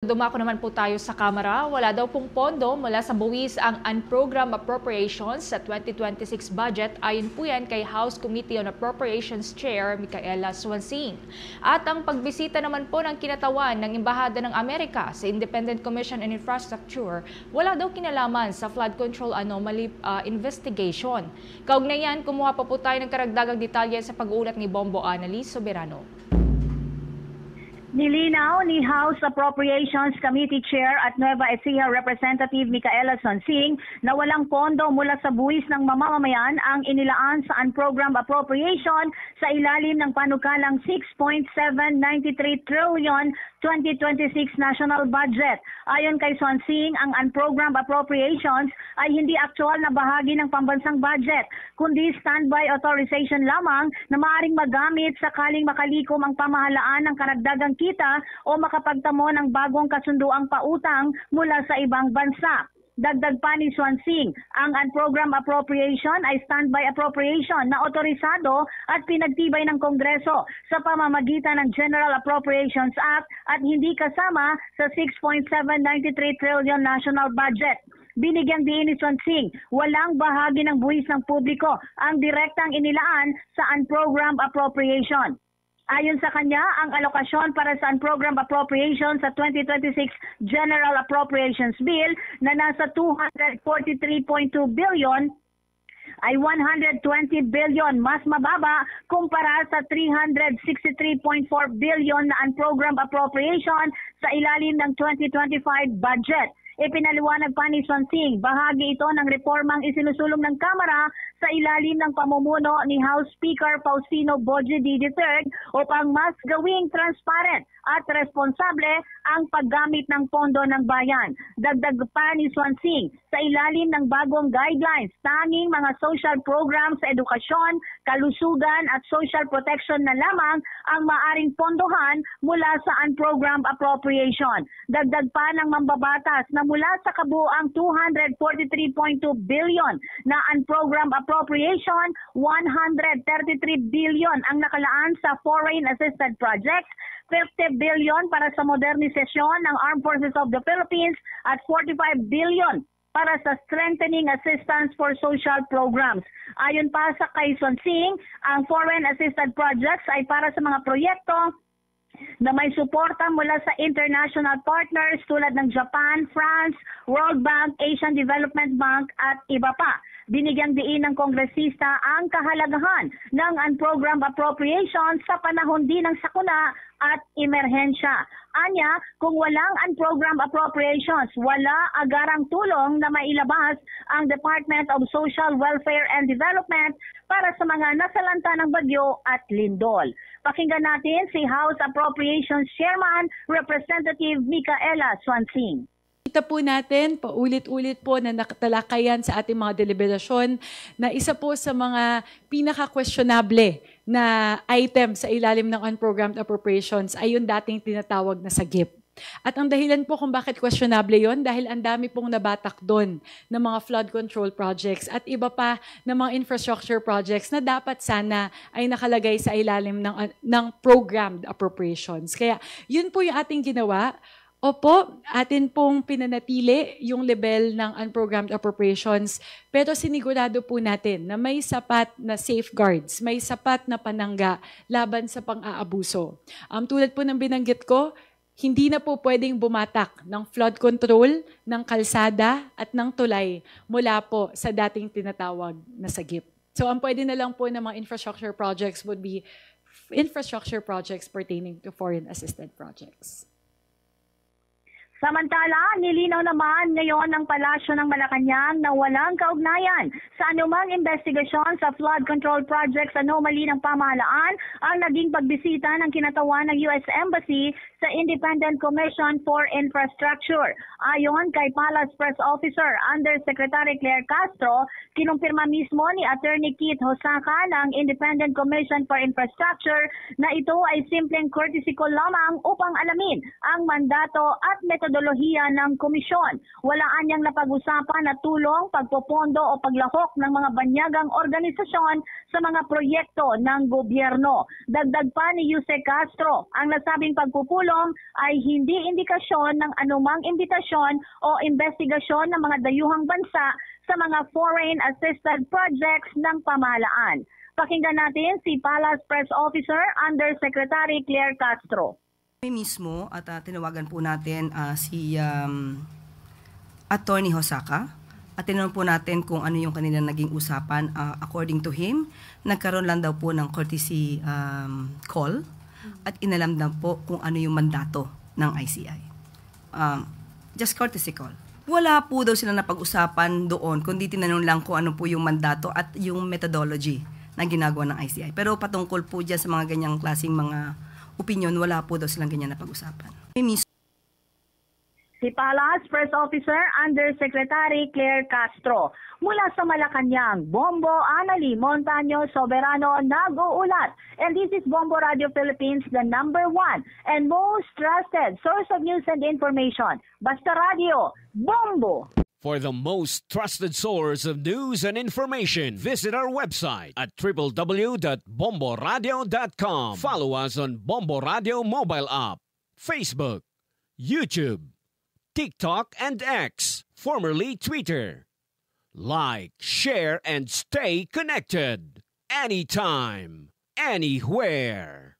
Dumako naman po tayo sa Kamara. Wala daw pong pondo mula sa buwis ang unprogrammed appropriations sa 2026 budget. Ayon po yan kay House Committee on Appropriations Chair Micaela Swansing. At ang pagbisita naman po ng kinatawan ng Embahada ng Amerika sa Independent Commission on Infrastructure, wala daw kinalaman sa flood control anomaly investigation. Kaugnayan, kumuha pa po tayo ng karagdagang detalye sa pag-uulat ni Bombo Annalise Soberano. Nilinaw ni House Appropriations Committee Chair at Nueva Ecija Representative Micaela Swansing na walang pondo mula sa buwis ng mamamayan ang inilaan sa unprogrammed appropriation sa ilalim ng panukalang 6.793 trillion 2026 national budget. Ayon kay Swansing, ang unprogrammed appropriations ay hindi aktual na bahagi ng pambansang budget, kundi standby authorization lamang na maaaring magamit sakaling makalikom ang pamahalaan ng karagdagang kita o makapagtamo ng bagong kasunduang pautang mula sa ibang bansa. Dagdag pa ni Swansing, ang unprogrammed appropriation ay standby appropriation na otorisado at pinagtibay ng Kongreso sa pamamagitan ng General Appropriations Act at hindi kasama sa 6.793 trillion national budget. Binigyang diin ni Swansing, walang bahagi ng buwis ng publiko ang direktang inilaan sa unprogrammed appropriation. Ayon sa kanya, ang alokasyon para sa unprogrammed appropriation sa 2026 General Appropriations Bill na nasa 243.2 billion ay 120 billion mas mababa kumpara sa 363.4 billion na unprogrammed appropriation sa ilalim ng 2025 budget. Ipinaliwanag pa ni Swansing, bahagi ito ng reformang isinusulong ng Kamara sa ilalim ng pamumuno ni House Speaker Faustino Boje III upang mas gawing transparent at responsable ang paggamit ng pondo ng bayan. Dagdag pa ni Swansing, sa ilalim ng bagong guidelines, tanging mga social programs sa edukasyon, kalusugan at social protection na lamang ang maaring pondohan mula sa unprogrammed appropriation. Dagdag pa ng mambabatas na mula sa kabuuang 243.2 billion na unprogrammed appropriation, 133 billion ang nakalaan sa foreign assisted projects, 50 billion para sa modernisasyon ng Armed Forces of the Philippines at 45 billion para sa strengthening assistance for social programs. Ayon pa sa kay Swansing, ang foreign assisted projects ay para sa mga proyekto na may suporta mula sa international partners tulad ng Japan, France, World Bank, Asian Development Bank at iba pa. Binigyang diin ng kongresista ang kahalagahan ng unprogrammed appropriation sa panahon din ng sakuna at emerhensya. Anya, kung walang unprogrammed appropriations, wala agarang tulong na mailabas ang Department of Social Welfare and Development para sa mga nasalanta ng bagyo at lindol. Pakinggan natin si House Appropriations Chairman, Representative Micaela Swansing. Kita po natin, paulit-ulit po na nakatalakayan sa ating mga deliberasyon na isa po sa mga pinaka-questionable na item sa ilalim ng unprogrammed appropriations ay yung dating tinatawag na sagip. At ang dahilan po kung bakit questionable yon dahil ang dami pong nabatak doon ng mga flood control projects at iba pa ng mga infrastructure projects na dapat sana ay nakalagay sa ilalim ng programmed appropriations. Kaya yun po yung ating ginawa. Opo, atin pong pinanatili yung level ng unprogrammed appropriations, pero sinigurado po natin na may sapat na safeguards, may sapat na panangga laban sa pang-aabuso. Tulad po ng binanggit ko, hindi na po pwedeng bumatak ng flood control, ng kalsada at ng tulay mula po sa dating tinatawag na sagip. So ang pwede na lang po ng mga infrastructure projects would be infrastructure projects pertaining to foreign assisted projects. Samantala, nilinaw naman ngayon ng Palasyo ng Malacanang na walang kaugnayan sa anumang investigasyon sa flood control projects anomaly ng pamahalaan ang naging pagbisita ng kinatawan ng US Embassy sa Independent Commission for Infrastructure. Ayon kay Palace Press Officer Undersecretary Claire Castro, kinumpirma mismo ni Attorney Keith Hosaka ng Independent Commission for Infrastructure na ito ay simpleng courtesy call lamang upang alamin ang mandato at metodolohiya metodolohiya ng komisyon. Walaan niyang napag-usapan na tulong, pagpopondo o paglahok ng mga banyagang organisasyon sa mga proyekto ng gobyerno. Dagdag pa ni Jose Castro, ang nasabing pagpupulong ay hindi indikasyon ng anumang imbitasyon o investigasyon ng mga dayuhang bansa sa mga foreign assisted projects ng pamahalaan. Pakinggan natin si Palace Press Officer Undersecretary Claire Castro. Mismo at tinawagan po natin si Attorney Hosaka at tinanong po natin kung ano yung kanilang naging usapan. According to him, nagkaroon lang daw po ng courtesy call at inalam daw po kung ano yung mandato ng ICI. Just courtesy call. Wala po daw sila napag-usapan doon, kundi tinanong lang kung ano po yung mandato at yung methodology na ginagawa ng ICI. Pero patungkol po dyan sa mga ganyang klaseng mga opinion, wala po daw silang ganyan na pag-usapan. Si Palace Press Officer Undersecretary Claire Castro. Mula sa Malacanang, Bombo Anali Montaño Soberano nag-uulat. And this is Bombo Radio Philippines, the #1 and most trusted source of news and information. Basta Radio, Bombo! For the most trusted source of news and information, visit our website at www.bomboradio.com. Follow us on Bombo Radio mobile app, Facebook, YouTube, TikTok, and X, formerly Twitter. Like, share, and stay connected. Anytime, anywhere.